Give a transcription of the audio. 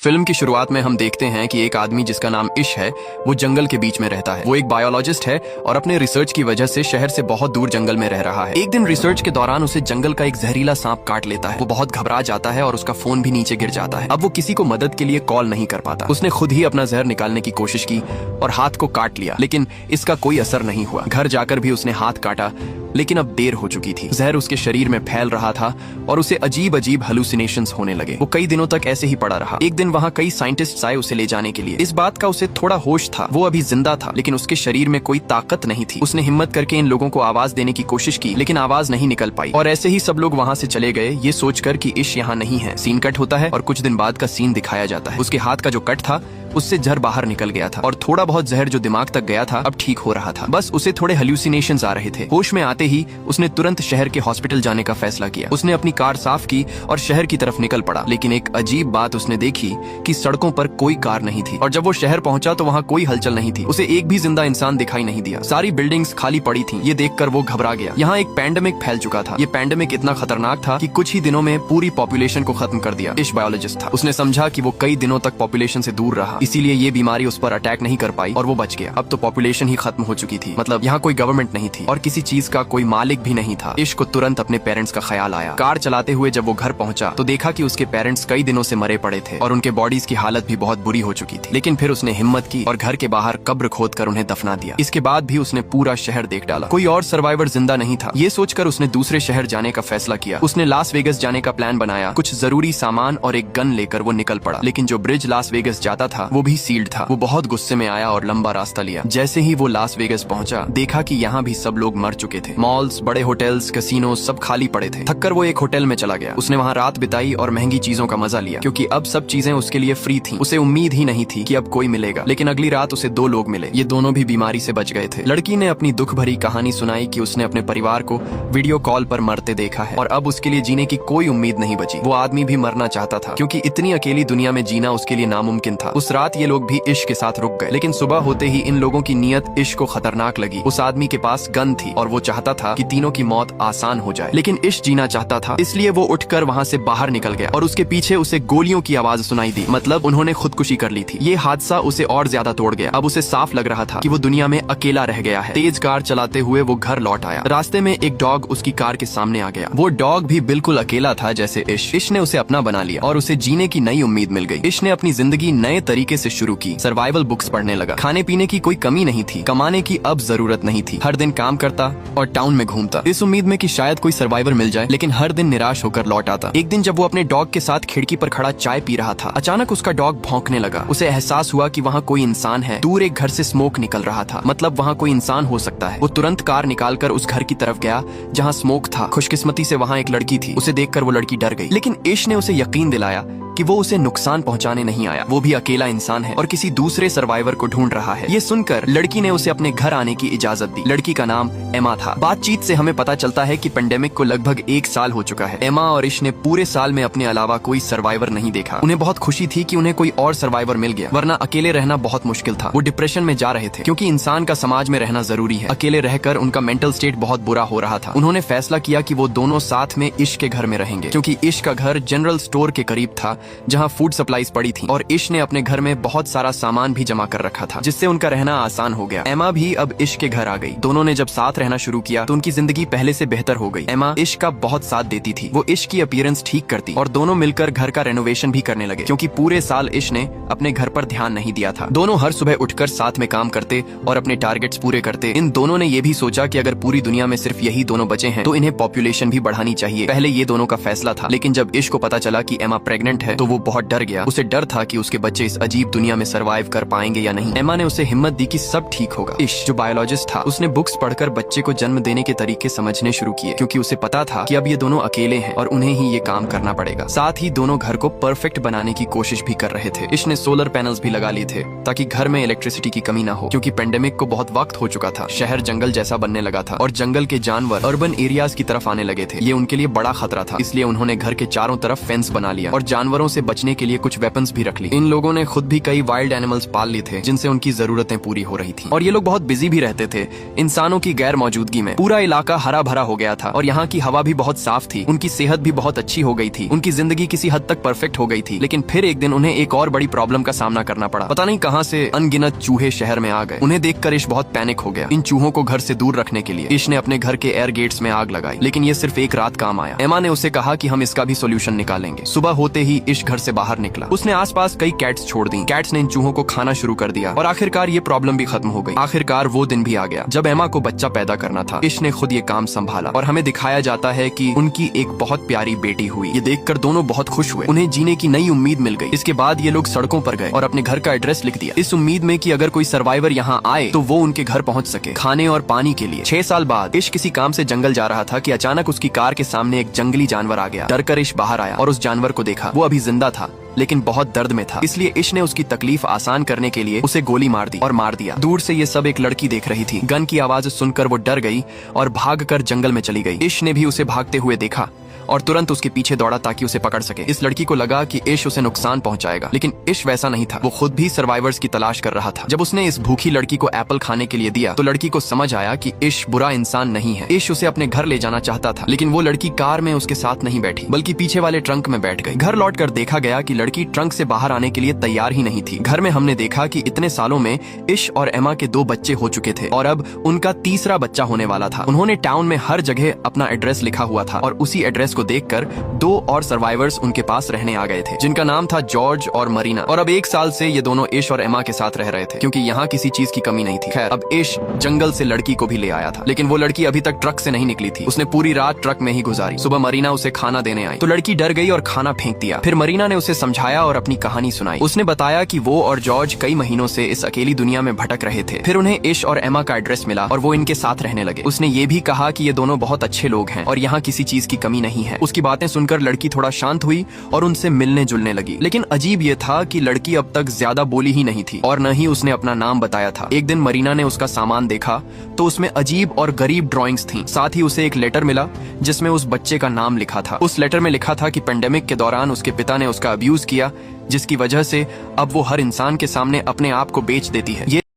Film की शुरुआत में हम देखते हैं कि एक आदमी जिसका नाम इश है वो जंगल के बीच में रहता है। वो एक बायोलॉजिस्ट है और अपने रिसर्च की वजह से शहर से बहुत दूर जंगल में रह रहा है। एक दिन रिसर्च के दौरान उसे जंगल का एक जहरीला सांप काट लेता है। वो बहुत घबरा जाता है और उसका फोन भी नीचे गिर जाता है। अब वो किसी को मदद के लिए कॉल नहीं कर पाता। उसने खुद ही अपना जहर निकालने की कोशिश की और हाथ को काट लिया, लेकिन इसका कोई असर नहीं हुआ। घर जाकर भी उसने हाथ काटा, लेकिन अब देर हो चुकी थी। जहर उसके शरीर में फैल रहा था और उसे अजीब अजीब हेलुसिनेशंस होने लगे। वो कई दिनों तक ऐसे ही पड़ा रहा। एक दिन वहाँ कई साइंटिस्ट्स आए उसे ले जाने के लिए। इस बात का उसे थोड़ा होश था, वो अभी जिंदा था, लेकिन उसके शरीर में कोई ताकत नहीं थी। उसने हिम्मत करके इन लोगों को आवाज देने की कोशिश की, लेकिन आवाज नहीं निकल पाई और ऐसे ही सब लोग वहाँ से चले गए, ये सोचकर कि इश यहाँ नहीं है। सीन कट होता है और कुछ दिन बाद का सीन दिखाया जाता है। उसके हाथ का जो कट था उससे जहर बाहर निकल गया था और थोड़ा बहुत जहर जो दिमाग तक गया था अब ठीक हो रहा था। बस उसे थोड़े हेल्यूसिनेशंस आ रहे थे। होश में आते ही उसने तुरंत शहर के हॉस्पिटल जाने का फैसला किया। उसने अपनी कार साफ की और शहर की तरफ निकल पड़ा, लेकिन एक अजीब बात उसने देखी कि सड़कों पर कोई कार नहीं थी और जब वो शहर पहुंचा तो वहाँ कोई हलचल नहीं थी। उसे एक भी जिंदा इंसान दिखाई नहीं दिया। सारी बिल्डिंग्स खाली पड़ी थी। ये देखकर वो घबरा गया। यहाँ एक पैंडेमिक फैल चुका था। ये पैंडेमिक इतना खतरनाक था कि कुछ ही दिनों में पूरी पॉपुलेशन को खत्म कर दिया। इश बायोलॉजिस्ट था। उसने समझा कि वो कई दिनों तक पॉपुलेशन से दूर रहा, इसीलिए ये बीमारी उस पर अटैक नहीं कर पाई और वो बच गया। अब तो पॉपुलेशन ही खत्म हो चुकी थी, मतलब यहाँ कोई गवर्नमेंट नहीं थी और किसी चीज का कोई मालिक भी नहीं था। इश को तुरंत अपने पेरेंट्स का ख्याल आया। कार चलाते हुए जब वो घर पहुंचा तो देखा कि उसके पेरेंट्स कई दिनों से मरे पड़े थे और उनके बॉडीज की हालत भी बहुत बुरी हो चुकी थी। लेकिन फिर उसने हिम्मत की और घर के बाहर कब्र खोदकर उन्हें दफना दिया। इसके बाद भी उसने पूरा शहर देख डाला, कोई और सर्वाइवर जिंदा नहीं था। ये सोचकर उसने दूसरे शहर जाने का फैसला किया। उसने लास वेगस जाने का प्लान बनाया। कुछ जरूरी सामान और एक गन लेकर वो निकल पड़ा, लेकिन जो ब्रिज लास वेगस जाता था वो भी सील्ड था। वो बहुत गुस्से में आया और लंबा रास्ता लिया। जैसे ही वो लास वेगस पहुंचा देखा कि यहाँ भी सब लोग मर चुके थे। मॉल्स, बड़े होटल्स, कैसीनो सब खाली पड़े थे। थककर वो एक होटल में चला गया। उसने वहाँ रात बिताई और महंगी चीजों का मजा लिया, क्योंकि अब सब चीजें उसके लिए फ्री थी। उसे उम्मीद ही नहीं थी कि अब कोई मिलेगा, लेकिन अगली रात उसे दो लोग मिले। ये दोनों भी बीमारी से बच गए थे। लड़की ने अपनी दुख भरी कहानी सुनाई कि उसने अपने परिवार को वीडियो कॉल पर मरते देखा है और अब उसके लिए जीने की कोई उम्मीद नहीं बची। वो आदमी भी मरना चाहता था, क्योंकि इतनी अकेली दुनिया में जीना उसके लिए नामुमकिन था। उस रात ये लोग भी इश्क के साथ रुक गए, लेकिन सुबह होते ही इन लोगों की नीयत इश को खतरनाक लगी। उस आदमी के पास गन थी और वो चाहता था कि तीनों की मौत आसान हो जाए, लेकिन इश जीना चाहता था, इसलिए वो उठकर वहाँ से बाहर निकल गया और उसके पीछे उसे गोलियों की आवाज सुनाई दी। मतलब उन्होंने खुदकुशी कर ली थी। ये हादसा उसे और ज्यादा तोड़ गया। अब उसे साफ लग रहा था कि वो दुनिया में अकेला रह गया है। तेज कार चलाते हुए वो घर लौट आया। रास्ते में एक डॉग उसकी कार के सामने आ गया। वो डॉग भी बिल्कुल अकेला था जैसे इश। इश ने उसे अपना बना लिया और उसे जीने की नई उम्मीद मिल गई। इश ने अपनी जिंदगी नए तरीके से शुरू की। सर्वाइवल बुक्स पढ़ने लगा। खाने पीने की कोई कमी नहीं थी। कमाने की अब जरूरत नहीं थी। हर दिन काम करता और टाउन में घूमता, इस उम्मीद में कि शायद कोई सर्वाइवर मिल जाए, लेकिन हर दिन निराश होकर लौट आता। एक दिन जब वो अपने डॉग के साथ खिड़की पर खड़ा चाय पी रहा था, अचानक उसका डॉग भौंकने लगा। उसे एहसास हुआ कि वहाँ कोई इंसान है। दूर एक घर से स्मोक निकल रहा था, मतलब वहाँ कोई इंसान हो सकता है। वो तुरंत कार निकालकर उस घर की तरफ गया जहाँ स्मोक था। खुशकिस्मती से वहाँ एक लड़की थी। उसे देखकर वो लड़की डर गई, लेकिन इश ने उसे यकीन दिलाया कि वो उसे नुकसान पहुंचाने नहीं आया। वो भी अकेला इंसान है और किसी दूसरे सर्वाइवर को ढूंढ रहा है। ये सुनकर लड़की ने उसे अपने घर आने की इजाजत दी। लड़की का नाम एमा था। बातचीत से हमें पता चलता है कि पेंडेमिक को लगभग 1 साल हो चुका है। एमा और इश ने पूरे साल में अपने अलावा कोई सर्वाइवर नहीं देखा। उन्हें बहुत खुशी थी कि उन्हें कोई और सर्वाइवर मिल गया, वरना अकेले रहना बहुत मुश्किल था। वो डिप्रेशन में जा रहे थे, क्योंकि इंसान का समाज में रहना जरूरी है। अकेले रहकर उनका मेंटल स्टेट बहुत बुरा हो रहा था। उन्होंने फैसला किया कि वो दोनों साथ में इश के घर में रहेंगे, क्योंकि इश का घर जनरल स्टोर के करीब था जहाँ फूड सप्लाईज पड़ी थी और इश ने अपने घर में बहुत सारा सामान भी जमा कर रखा था, जिससे उनका रहना आसान हो गया। एमा भी अब इश के घर आ गई। दोनों ने जब साथ रहना शुरू किया तो उनकी जिंदगी पहले से बेहतर हो गई। एमा इश का बहुत साथ देती थी। वो इश की अपीयरेंस ठीक करती और दोनों मिलकर घर का रेनोवेशन भी करने लगे, क्योंकि पूरे साल इश ने अपने घर पर ध्यान नहीं दिया था। दोनों हर सुबह उठकर साथ में काम करते और अपने टारगेट्स पूरे करते। इन दोनों ने ये भी सोचा कि अगर पूरी दुनिया में सिर्फ यही दोनों बचे हैं तो इन्हें पॉपुलेशन भी बढ़ानी चाहिए। पहले ये दोनों का फैसला था, लेकिन जब इश को पता चला कि एमा प्रेग्नेंट है तो वो बहुत डर गया। उसे डर था कि उसके बच्चे इस अजीब दुनिया में सरवाइव कर पाएंगे या नहीं। एमा ने उसे हिम्मत दी कि सब ठीक होगा। इश जो बायोलॉजिस्ट था, उसने बुक्स पढ़कर बच्चे को जन्म देने के तरीके समझने शुरू किए, क्योंकि उसे पता था कि अब ये दोनों अकेले हैं और उन्हें ही ये काम करना पड़ेगा। साथ ही दोनों घर को परफेक्ट बनाने की कोशिश भी कर रहे थे। इश ने सोलर पैनल्स भी लगा लिए थे ताकि घर में इलेक्ट्रिसिटी की कमी ना हो, क्योंकि पेंडेमिक को बहुत वक्त हो चुका था। शहर जंगल जैसा बनने लगा था और जंगल के जानवर अर्बन एरियाज की तरफ आने लगे थे। ये उनके लिए बड़ा खतरा था, इसलिए उन्होंने घर के चारों तरफ फेंस बना लिया और जानवरों जानवरों से बचने के लिए कुछ वेपन्स भी रख ली। इन लोगों ने खुद भी कई वाइल्ड एनिमल्स पाल लिए थे जिनसे उनकी जरूरतें पूरी हो रही थी, और ये लोग बहुत बिजी भी रहते थे इंसानों की गैर मौजूदगी में। पूरा इलाका हरा भरा हो गया था और यहाँ की हवा भी बहुत साफ थी। उनकी सेहत भी बहुत अच्छी हो गई थी, उनकी जिंदगी किसी हद तक परफेक्ट हो गई थी। लेकिन फिर एक दिन उन्हें एक और बड़ी प्रॉब्लम का सामना करना पड़ा। पता नहीं कहाँ से अनगिनत चूहे शहर में आ गए। उन्हें देखकर इश बहुत पैनिक हो गया। इन चूहों को घर से दूर रखने के लिए इश ने अपने घर के एयर गेट्स में आग लगाई, लेकिन ये सिर्फ एक रात काम आया। एमा ने उसे कहा कि हम इसका भी सोल्यूशन निकालेंगे। सुबह होते ही इश घर से बाहर निकला। उसने आसपास कई कैट्स छोड़ दी। कैट्स ने इन चूहों को खाना शुरू कर दिया और आखिरकार ये प्रॉब्लम भी खत्म हो गई। आखिरकार वो दिन भी आ गया जब एमा को बच्चा पैदा करना था। इश ने खुद ये काम संभाला और हमें दिखाया जाता है कि उनकी एक बहुत प्यारी बेटी हुई। ये देखकर दोनों बहुत खुश हुए। उन्हें जीने की नई उम्मीद मिल गई। इसके बाद ये लोग सड़कों पर गए और अपने घर का एड्रेस लिख दिया, इस उम्मीद में कि अगर कोई सर्वाइवर यहाँ आए तो वो उनके घर पहुँच सके खाने और पानी के लिए। 6 साल बाद इश किसी काम से जंगल जा रहा था कि अचानक उसकी कार के सामने एक जंगली जानवर आ गया। डरकर इश बाहर आया और उस जानवर को देखा। वो अभी जिंदा था लेकिन बहुत दर्द में था, इसलिए इश ने उसकी तकलीफ आसान करने के लिए उसे गोली मार दी और मार दिया। दूर से ये सब एक लड़की देख रही थी। गन की आवाज सुनकर वो डर गई और भागकर जंगल में चली गई। इश ने भी उसे भागते हुए देखा और तुरंत उसके पीछे दौड़ा ताकि उसे पकड़ सके। इस लड़की को लगा कि इश उसे नुकसान पहुंचाएगा, लेकिन इश वैसा नहीं था। वो खुद भी सर्वाइवर्स की तलाश कर रहा था। जब उसने इस भूखी लड़की को एप्पल खाने के लिए दिया तो लड़की को समझ आया कि इश बुरा इंसान नहीं है। इश उसे अपने घर ले जाना चाहता था, लेकिन वो लड़की कार में उसके साथ नहीं बैठी बल्कि पीछे वाले ट्रंक में बैठ गई। घर लौटकर देखा गया कि लड़की ट्रंक से बाहर आने के लिए तैयार ही नहीं थी। घर में हमने देखा कि इतने सालों में इश और एमा के 2 बच्चे हो चुके थे और अब उनका तीसरा बच्चा होने वाला था। उन्होंने टाउन में हर जगह अपना एड्रेस लिखा हुआ था और उसी एड्रेस को देखकर 2 और सर्वाइवर्स उनके पास रहने आ गए थे जिनका नाम था जॉर्ज और मरीना। और अब 1 साल से ये दोनों इश और एमा के साथ रह रहे थे क्योंकि यहाँ किसी चीज की कमी नहीं थी। खैर, अब इश जंगल से लड़की को भी ले आया था, लेकिन वो लड़की अभी तक ट्रक से नहीं निकली थी। उसने पूरी रात ट्रक में ही गुजारी। सुबह मरीना उसे खाना देने आई तो लड़की डर गई और खाना फेंक दिया। फिर मरीना ने उसे समझाया और अपनी कहानी सुनाई। उसने बताया कि वो और जॉर्ज कई महीनों से इस अकेली दुनिया में भटक रहे थे। फिर उन्हें इश और एमा का एड्रेस मिला और वो इनके साथ रहने लगे। उसने ये भी कहा कि ये दोनों बहुत अच्छे लोग हैं और यहाँ किसी चीज की कमी नहीं है। उसकी बातें सुनकर लड़की थोड़ा शांत हुई और उनसे मिलने जुलने लगी। लेकिन अजीब ये था कि लड़की अब तक ज्यादा बोली ही नहीं थी और न ही उसने अपना नाम बताया था। एक दिन मरीना ने उसका सामान देखा तो उसमें अजीब और गरीब ड्राइंग्स थीं। साथ ही उसे एक लेटर मिला जिसमें उस बच्चे का नाम लिखा था। उस लेटर में लिखा था कि पेंडेमिक के दौरान उसके पिता ने उसका अब्यूज किया, जिसकी वजह से अब वो हर इंसान के सामने अपने आप को बेच देती है।